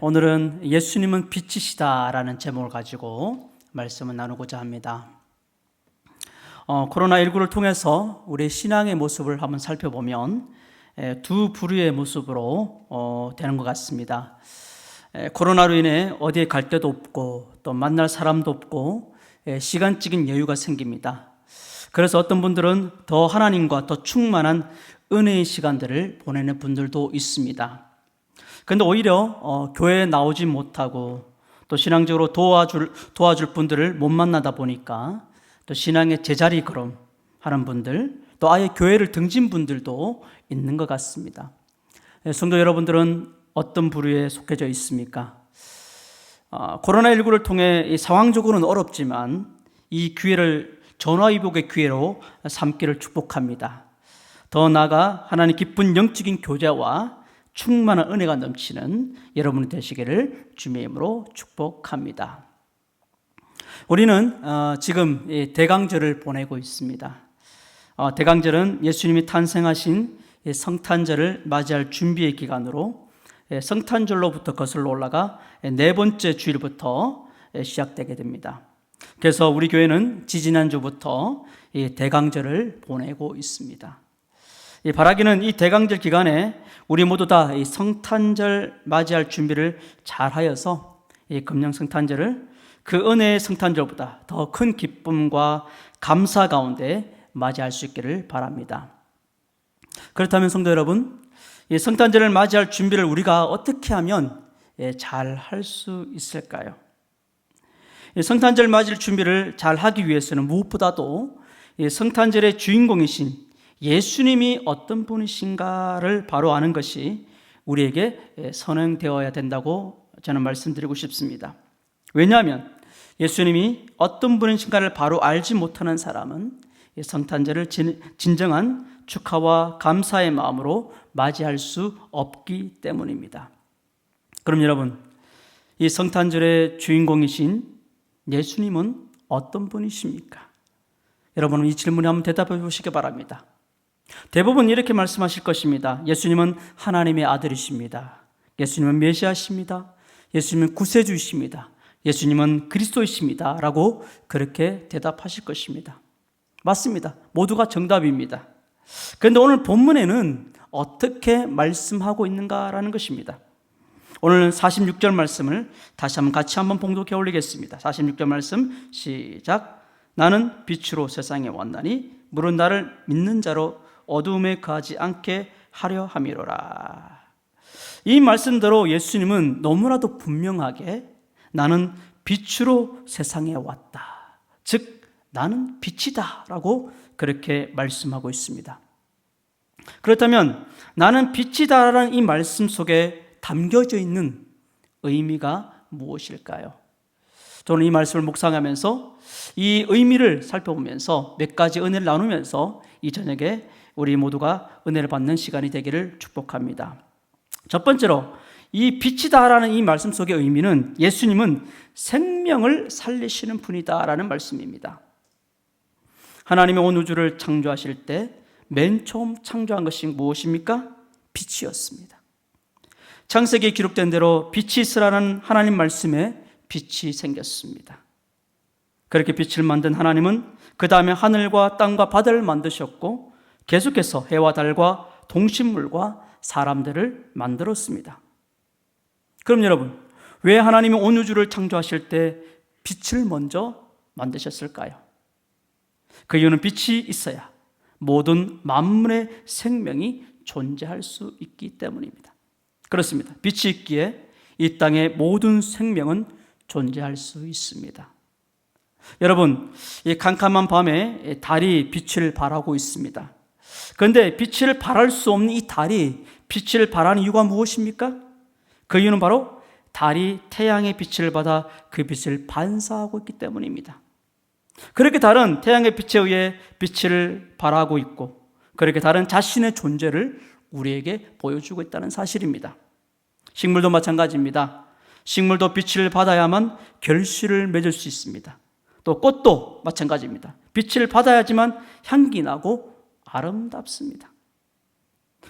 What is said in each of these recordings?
오늘은 예수님은 빛이시다라는 제목을 가지고 말씀을 나누고자 합니다. 코로나19를 통해서 우리 신앙의 모습을 한번 살펴보면 두 부류의 모습으로 되는 것 같습니다. 코로나로 인해 어디에 갈 데도 없고 또 만날 사람도 없고 시간적인 여유가 생깁니다. 그래서 어떤 분들은 더 하나님과 더 충만한 은혜의 시간들을 보내는 분들도 있습니다. 그런데 오히려 교회에 나오지 못하고 또 신앙적으로 도와줄 분들을 못 만나다 보니까 또 신앙의 제자리 걸음 하는 분들, 또 아예 교회를 등진 분들도 있는 것 같습니다. 성도 여러분들은 어떤 부류에 속해져 있습니까? 코로나19를 통해 상황적으로는 어렵지만 이 기회를 전화위복의 기회로 삼기를 축복합니다. 더 나아가 하나님 기쁜 영적인 교제와 충만한 은혜가 넘치는 여러분이 되시기를 주님의 이름으로 축복합니다. 우리는 지금 대강절을 보내고 있습니다. 대강절은 예수님이 탄생하신 성탄절을 맞이할 준비의 기간으로 성탄절로부터 거슬러 올라가 네 번째 주일부터 시작되게 됩니다. 그래서 우리 교회는 지지난주부터 대강절을 보내고 있습니다. 바라기는 이 대강절 기간에 우리 모두 다 이 성탄절 맞이할 준비를 잘 하여서 이 금년 성탄절을 그 은혜의 성탄절보다 더 큰 기쁨과 감사 가운데 맞이할 수 있기를 바랍니다. 그렇다면 성도 여러분, 이 성탄절을 맞이할 준비를 우리가 어떻게 하면 잘 할 수 있을까요? 이 성탄절 맞이할 준비를 잘 하기 위해서는 무엇보다도 이 성탄절의 주인공이신 예수님이 어떤 분이신가를 바로 아는 것이 우리에게 선행되어야 된다고 저는 말씀드리고 싶습니다. 왜냐하면 예수님이 어떤 분이신가를 바로 알지 못하는 사람은 성탄절을 진정한 축하와 감사의 마음으로 맞이할 수 없기 때문입니다. 그럼 여러분, 이 성탄절의 주인공이신 예수님은 어떤 분이십니까? 여러분은 이 질문에 한번 대답해 보시기 바랍니다. 대부분 이렇게 말씀하실 것입니다. 예수님은 하나님의 아들이십니다. 예수님은 메시아십니다. 예수님은 구세주이십니다. 예수님은 그리스도이십니다. 라고 그렇게 대답하실 것입니다. 맞습니다. 모두가 정답입니다. 그런데 오늘 본문에는 어떻게 말씀하고 있는가라는 것입니다. 오늘 46절 말씀을 다시 한번 같이 한번 봉독해 올리겠습니다. 46절 말씀 시작. 나는 빛으로 세상에 왔나니 물은 나를 믿는 자로 어두움에 거하지 않게 하려 함이로라. 이 말씀대로 예수님은 너무나도 분명하게 나는 빛으로 세상에 왔다. 즉 나는 빛이다 라고 그렇게 말씀하고 있습니다. 그렇다면 나는 빛이다라는 이 말씀 속에 담겨져 있는 의미가 무엇일까요? 저는 이 말씀을 묵상하면서 이 의미를 살펴보면서 몇 가지 은혜를 나누면서 이 저녁에 우리 모두가 은혜를 받는 시간이 되기를 축복합니다. 첫 번째로 이 빛이다라는 이 말씀 속의 의미는 예수님은 생명을 살리시는 분이다라는 말씀입니다. 하나님이 온 우주를 창조하실 때 맨 처음 창조한 것이 무엇입니까? 빛이었습니다. 창세기에 기록된 대로 빛이 있으라는 하나님 말씀에 빛이 생겼습니다. 그렇게 빛을 만든 하나님은 그 다음에 하늘과 땅과 바다를 만드셨고 계속해서 해와 달과 동식물과 사람들을 만들었습니다. 그럼 여러분, 왜 하나님이 온 우주를 창조하실 때 빛을 먼저 만드셨을까요? 그 이유는 빛이 있어야 모든 만물의 생명이 존재할 수 있기 때문입니다. 그렇습니다. 빛이 있기에 이 땅의 모든 생명은 존재할 수 있습니다. 여러분, 이 캄캄한 밤에 달이 빛을 발하고 있습니다. 그런데 빛을 발할 수 없는 이 달이 빛을 발하는 이유가 무엇입니까? 그 이유는 바로 달이 태양의 빛을 받아 그 빛을 반사하고 있기 때문입니다. 그렇게 달은 태양의 빛에 의해 빛을 발하고 있고 그렇게 달은 자신의 존재를 우리에게 보여주고 있다는 사실입니다. 식물도 마찬가지입니다. 식물도 빛을 받아야만 결실을 맺을 수 있습니다. 또 꽃도 마찬가지입니다. 빛을 받아야지만 향기 나고 아름답습니다.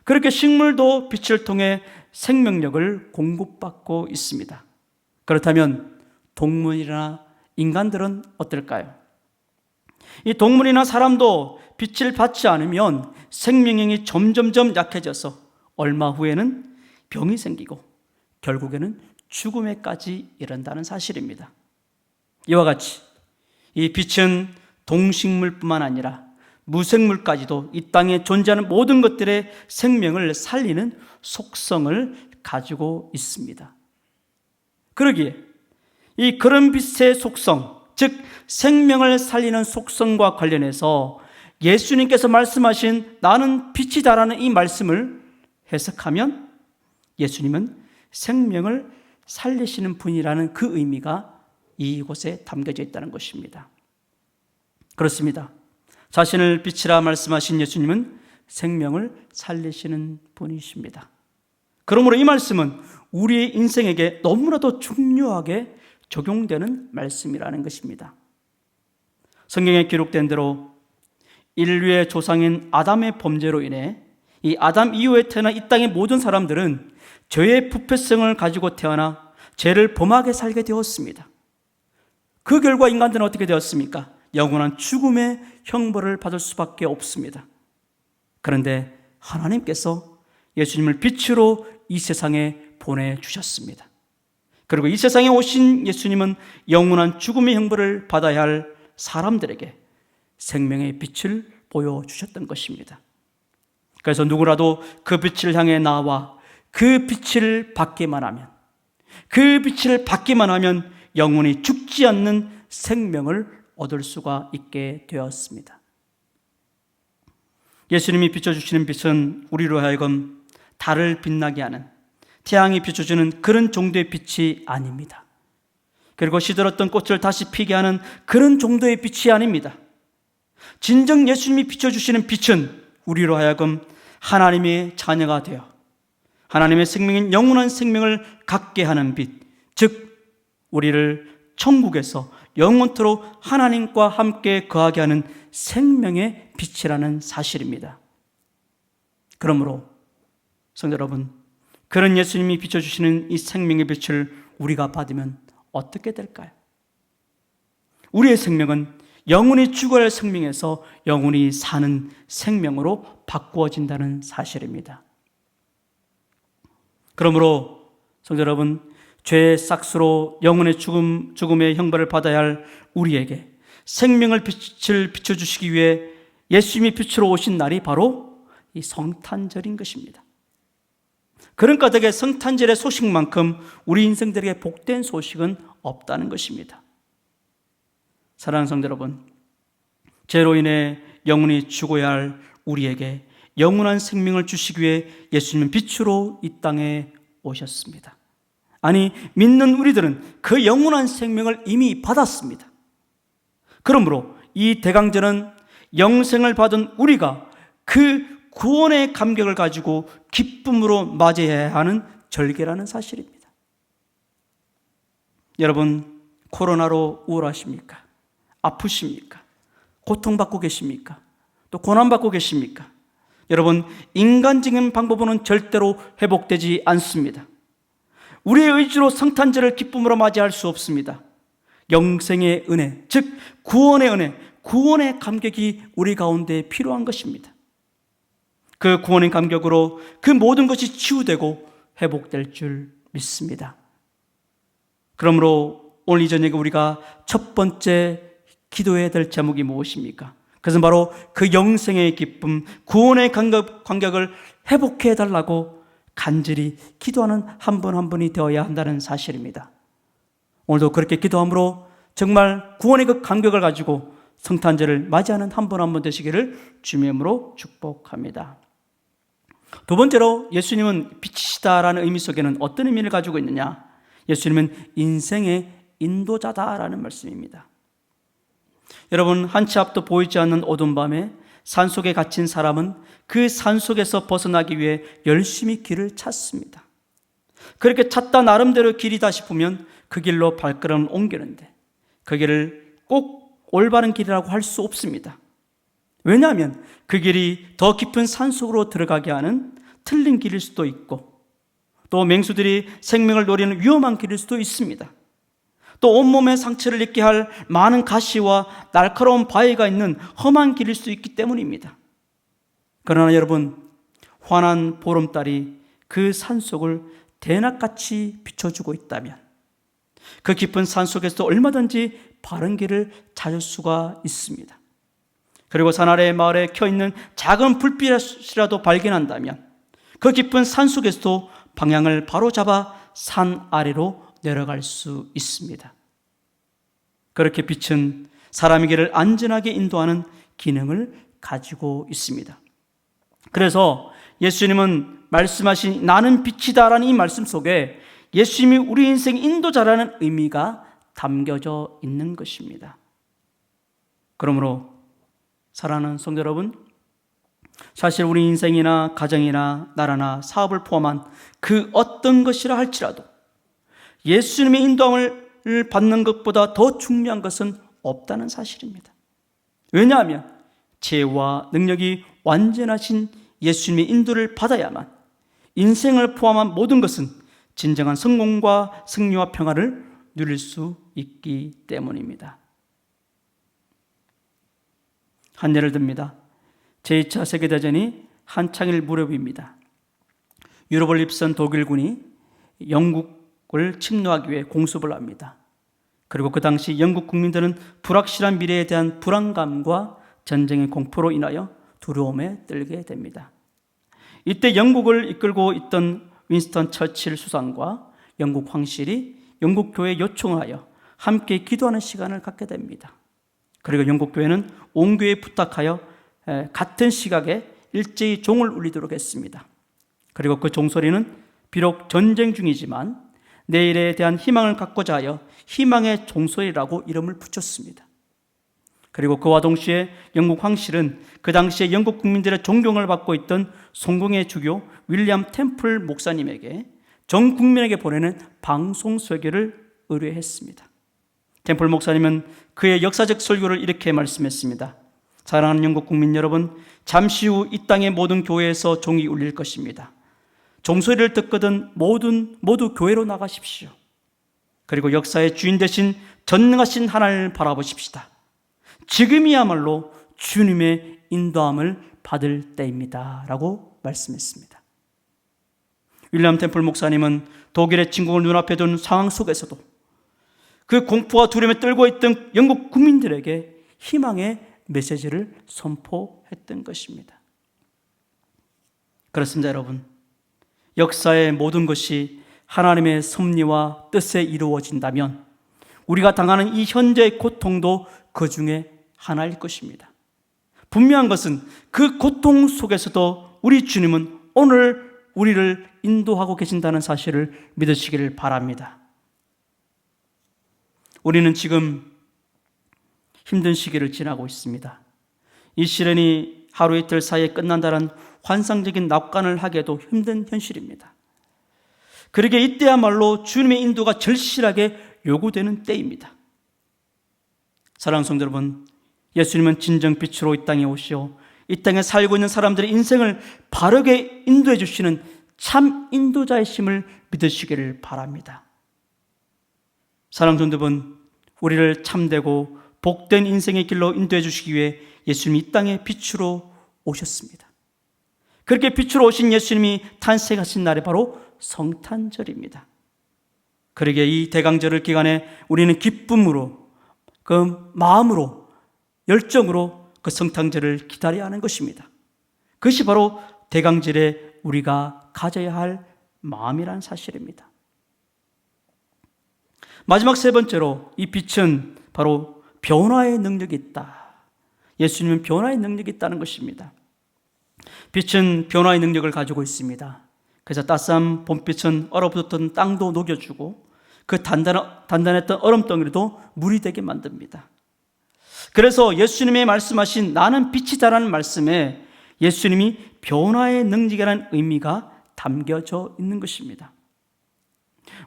그렇게 식물도 빛을 통해 생명력을 공급받고 있습니다. 그렇다면 동물이나 인간들은 어떨까요? 이 동물이나 사람도 빛을 받지 않으면 생명력이 점점점 약해져서 얼마 후에는 병이 생기고 결국에는 죽음에까지 이른다는 사실입니다. 이와 같이 이 빛은 동식물뿐만 아니라 무생물까지도 이 땅에 존재하는 모든 것들의 생명을 살리는 속성을 가지고 있습니다. 그러기에 이 그런 빛의 속성, 즉 생명을 살리는 속성과 관련해서 예수님께서 말씀하신 나는 빛이다라는 이 말씀을 해석하면 예수님은 생명을 살리시는 분이라는 그 의미가 이곳에 담겨져 있다는 것입니다. 그렇습니다. 자신을 빛이라 말씀하신 예수님은 생명을 살리시는 분이십니다. 그러므로 이 말씀은 우리의 인생에게 너무나도 중요하게 적용되는 말씀이라는 것입니다. 성경에 기록된 대로 인류의 조상인 아담의 범죄로 인해 이 아담 이후에 태어난 이 땅의 모든 사람들은 죄의 부패성을 가지고 태어나 죄를 범하게 살게 되었습니다. 그 결과 인간들은 어떻게 되었습니까? 영원한 죽음의 형벌을 받을 수밖에 없습니다. 그런데 하나님께서 예수님을 빛으로 이 세상에 보내주셨습니다. 그리고 이 세상에 오신 예수님은 영원한 죽음의 형벌을 받아야 할 사람들에게 생명의 빛을 보여주셨던 것입니다. 그래서 누구라도 그 빛을 향해 나와 그 빛을 받기만 하면 영원히 죽지 않는 생명을 얻을 수가 있게 되었습니다. 예수님이 비춰주시는 빛은 우리로 하여금 달을 빛나게 하는, 태양이 비춰주는 그런 정도의 빛이 아닙니다. 그리고 시들었던 꽃을 다시 피게 하는 그런 정도의 빛이 아닙니다. 진정 예수님이 비춰주시는 빛은 우리로 하여금 하나님의 자녀가 되어 하나님의 생명인 영원한 생명을 갖게 하는 빛, 즉 우리를 천국에서 영원토록 하나님과 함께 거하게 하는 생명의 빛이라는 사실입니다. 그러므로 성도 여러분, 그런 예수님이 비춰주시는 이 생명의 빛을 우리가 받으면 어떻게 될까요? 우리의 생명은 영원히 죽어야 할 생명에서 영원히 사는 생명으로 바꾸어진다는 사실입니다. 그러므로 성도 여러분, 죄의 싹수로 영원의 죽음의 형벌을 받아야 할 우리에게 생명을 빛을 비춰주시기 위해 예수님이 빛으로 오신 날이 바로 이 성탄절인 것입니다. 그런 까닭에 성탄절의 소식만큼 우리 인생들에게 복된 소식은 없다는 것입니다. 사랑하는 성도 여러분, 죄로 인해 영원히 죽어야 할 우리에게 영원한 생명을 주시기 위해 예수님은 빛으로 이 땅에 오셨습니다. 아니, 믿는 우리들은 그 영원한 생명을 이미 받았습니다. 그러므로 이 대강절은 영생을 받은 우리가 그 구원의 감격을 가지고 기쁨으로 맞이해야 하는 절기라는 사실입니다. 여러분, 코로나로 우울하십니까? 아프십니까? 고통받고 계십니까? 또 고난받고 계십니까? 여러분, 인간적인 방법으로는 절대로 회복되지 않습니다. 우리의 의지로 성탄절을 기쁨으로 맞이할 수 없습니다. 영생의 은혜, 즉 구원의 은혜, 구원의 감격이 우리 가운데 필요한 것입니다. 그 구원의 감격으로 그 모든 것이 치유되고 회복될 줄 믿습니다. 그러므로 오늘 이 저녁에 우리가 첫 번째 기도해야 될 제목이 무엇입니까? 그것은 바로 그 영생의 기쁨, 구원의 감격을 회복해 달라고 간절히 기도하는 한 분 한 분이 되어야 한다는 사실입니다. 오늘도 그렇게 기도함으로 정말 구원의 그 감격을 가지고 성탄절을 맞이하는 한 분 한 분 되시기를 주님의 이름으로 축복합니다. 두 번째로 예수님은 빛이시다라는 의미 속에는 어떤 의미를 가지고 있느냐? 예수님은 인생의 인도자다라는 말씀입니다. 여러분, 한 치 앞도 보이지 않는 어두운 밤에 산속에 갇힌 사람은 그 산속에서 벗어나기 위해 열심히 길을 찾습니다. 그렇게 찾다 나름대로 길이다 싶으면 그 길로 발걸음을 옮기는데 그 길을 꼭 올바른 길이라고 할 수 없습니다. 왜냐하면 그 길이 더 깊은 산속으로 들어가게 하는 틀린 길일 수도 있고 또 맹수들이 생명을 노리는 위험한 길일 수도 있습니다. 또 온몸에 상처를 입게 할 많은 가시와 날카로운 바위가 있는 험한 길일 수 있기 때문입니다. 그러나 여러분, 환한 보름달이 그 산속을 대낮같이 비춰주고 있다면 그 깊은 산속에서도 얼마든지 바른 길을 찾을 수가 있습니다. 그리고 산 아래 마을에 켜있는 작은 불빛이라도 발견한다면 그 깊은 산속에서도 방향을 바로 잡아 산 아래로 내려갈 수 있습니다. 그렇게 빛은 사람의 길을 안전하게 인도하는 기능을 가지고 있습니다. 그래서 예수님은 말씀하신 나는 빛이다라는 이 말씀 속에 예수님이 우리 인생 인도자라는 의미가 담겨져 있는 것입니다. 그러므로 사랑하는 성도 여러분, 사실 우리 인생이나 가정이나 나라나 사업을 포함한 그 어떤 것이라 할지라도 예수님의 인도함을 받는 것보다 더 중요한 것은 없다는 사실입니다. 왜냐하면 지혜와 능력이 완전하신 예수님의 인도를 받아야만 인생을 포함한 모든 것은 진정한 성공과 승리와 평화를 누릴 수 있기 때문입니다. 한 예를 듭니다. 제2차 세계대전이 한창일 무렵입니다. 유럽을 휩쓴 독일군이 영국을 침노하기 위해 공습을 합니다. 그리고 그 당시 영국 국민들은 불확실한 미래에 대한 불안감과 전쟁의 공포로 인하여 두려움에 떨게 됩니다. 이때 영국을 이끌고 있던 윈스턴 처칠 수상과 영국 황실이 영국 교회에 요청하여 함께 기도하는 시간을 갖게 됩니다. 그리고 영국 교회는 온 교회에 부탁하여 같은 시각에 일제히 종을 울리도록 했습니다. 그리고 그 종소리는 비록 전쟁 중이지만 내일에 대한 희망을 갖고자 하여 희망의 종소리라고 이름을 붙였습니다. 그리고 그와 동시에 영국 황실은 그 당시에 영국 국민들의 존경을 받고 있던 성공의 주교 윌리엄 템플 목사님에게 전 국민에게 보내는 방송 설교를 의뢰했습니다. 템플 목사님은 그의 역사적 설교를 이렇게 말씀했습니다. 사랑하는 영국 국민 여러분, 잠시 후 이 땅의 모든 교회에서 종이 울릴 것입니다. 종소리를 듣거든 모두 교회로 나가십시오. 그리고 역사의 주인 되신 전능하신 하나님을 바라보십시다. 지금이야말로 주님의 인도함을 받을 때입니다 라고 말씀했습니다. 윌리엄 템플 목사님은 독일의 침공을 눈앞에 둔 상황 속에서도 그 공포와 두려움에 떨고 있던 영국 국민들에게 희망의 메시지를 선포했던 것입니다. 그렇습니다, 여러분. 역사의 모든 것이 하나님의 섭리와 뜻에 이루어진다면 우리가 당하는 이 현재의 고통도 그 중에 하나일 것입니다. 분명한 것은 그 고통 속에서도 우리 주님은 오늘 우리를 인도하고 계신다는 사실을 믿으시기를 바랍니다. 우리는 지금 힘든 시기를 지나고 있습니다. 이 시련이 하루 이틀 사이에 끝난다는 환상적인 낙관을 하기에도 힘든 현실입니다. 그러기에 이때야말로 주님의 인도가 절실하게 요구되는 때입니다. 사랑하는 성도 여러분, 예수님은 진정 빛으로 이 땅에 오시어 이 땅에 살고 있는 사람들의 인생을 바르게 인도해 주시는 참 인도자이심을 믿으시기를 바랍니다. 사랑하는 성도 여러분, 우리를 참되고 복된 인생의 길로 인도해 주시기 위해 예수님이 이 땅에 빛으로 오셨습니다. 그렇게 빛으로 오신 예수님이 탄생하신 날이 바로 성탄절입니다. 그러기에 이 대강절을 기간에 우리는 기쁨으로, 그 마음으로, 열정으로 그 성탄절을 기다려야 하는 것입니다. 그것이 바로 대강절에 우리가 가져야 할 마음이라는 사실입니다. 마지막 세 번째로 이 빛은 바로 변화의 능력이 있다. 예수님은 변화의 능력이 있다는 것입니다. 빛은 변화의 능력을 가지고 있습니다. 그래서 따스한 봄빛은 얼어붙었던 땅도 녹여주고 그 단단했던 얼음덩이도 물이 되게 만듭니다. 그래서 예수님이 말씀하신 나는 빛이다라는 말씀에 예수님이 변화의 능력이라는 의미가 담겨져 있는 것입니다.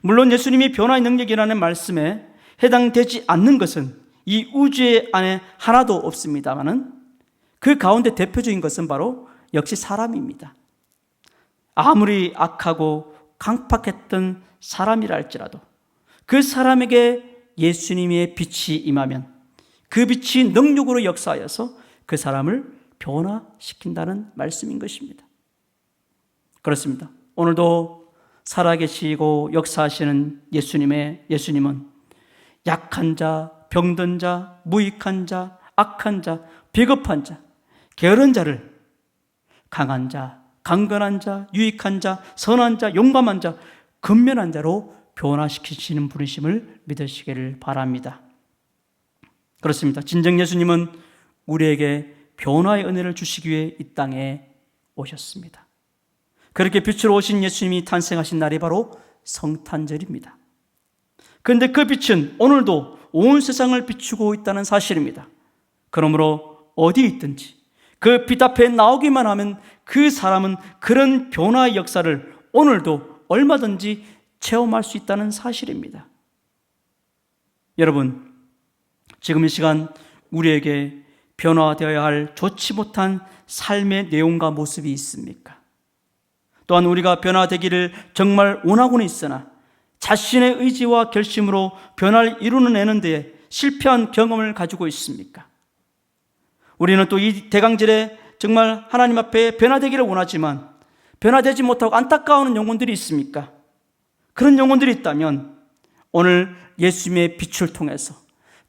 물론 예수님이 변화의 능력이라는 말씀에 해당되지 않는 것은 이 우주 안에 하나도 없습니다만은 그 가운데 대표적인 것은 바로 역시 사람입니다. 아무리 악하고 강팍했던 사람이라 할지라도 그 사람에게 예수님의 빛이 임하면 그 빛이 능력으로 역사하여서 그 사람을 변화시킨다는 말씀인 것입니다. 그렇습니다. 오늘도 살아계시고 역사하시는 예수님은 약한 자, 병든 자, 무익한 자, 악한 자, 비겁한 자, 게으른 자를 강한 자, 강건한 자, 유익한 자, 선한 자, 용감한 자, 근면한 자로 변화시키시는 분이심을 믿으시기를 바랍니다. 그렇습니다. 진정 예수님은 우리에게 변화의 은혜를 주시기 위해 이 땅에 오셨습니다. 그렇게 빛으로 오신 예수님이 탄생하신 날이 바로 성탄절입니다. 그런데 그 빛은 오늘도 온 세상을 비추고 있다는 사실입니다. 그러므로 어디 있든지 그 빛 앞에 나오기만 하면 그 사람은 그런 변화의 역사를 오늘도 얼마든지 체험할 수 있다는 사실입니다. 여러분, 지금 이 시간 우리에게 변화되어야 할 좋지 못한 삶의 내용과 모습이 있습니까? 또한 우리가 변화되기를 정말 원하고는 있으나 자신의 의지와 결심으로 변화를 이루어내는 데에 실패한 경험을 가지고 있습니까? 우리는 또 이 대강절에 정말 하나님 앞에 변화되기를 원하지만 변화되지 못하고 안타까워하는 영혼들이 있습니까? 그런 영혼들이 있다면 오늘 예수님의 빛을 통해서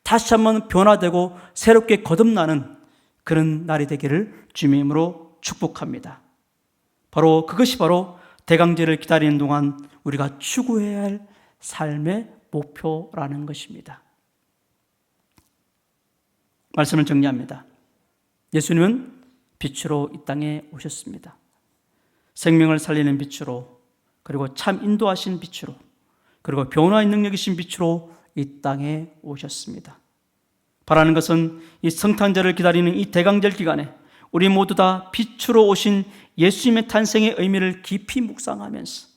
다시 한번 변화되고 새롭게 거듭나는 그런 날이 되기를 주님의 이름으로 축복합니다. 그것이 바로 대강절을 기다리는 동안 우리가 추구해야 할 삶의 목표라는 것입니다. 말씀을 정리합니다. 예수님은 빛으로 이 땅에 오셨습니다. 생명을 살리는 빛으로, 그리고 참 인도하신 빛으로, 그리고 변화의 능력이신 빛으로 이 땅에 오셨습니다. 바라는 것은 이 성탄절을 기다리는 이 대강절 기간에 우리 모두 다 빛으로 오신 예수님의 탄생의 의미를 깊이 묵상하면서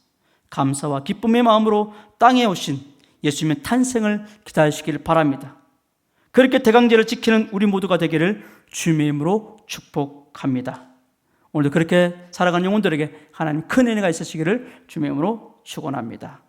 감사와 기쁨의 마음으로 땅에 오신 예수님의 탄생을 기다리시길 바랍니다. 그렇게 대강절을 지키는 우리 모두가 되기를 주님의 이름으로 축복합니다. 오늘도 그렇게 살아가는 영혼들에게 하나님 큰 은혜가 있으시기를 주님의 이름으로 축원합니다.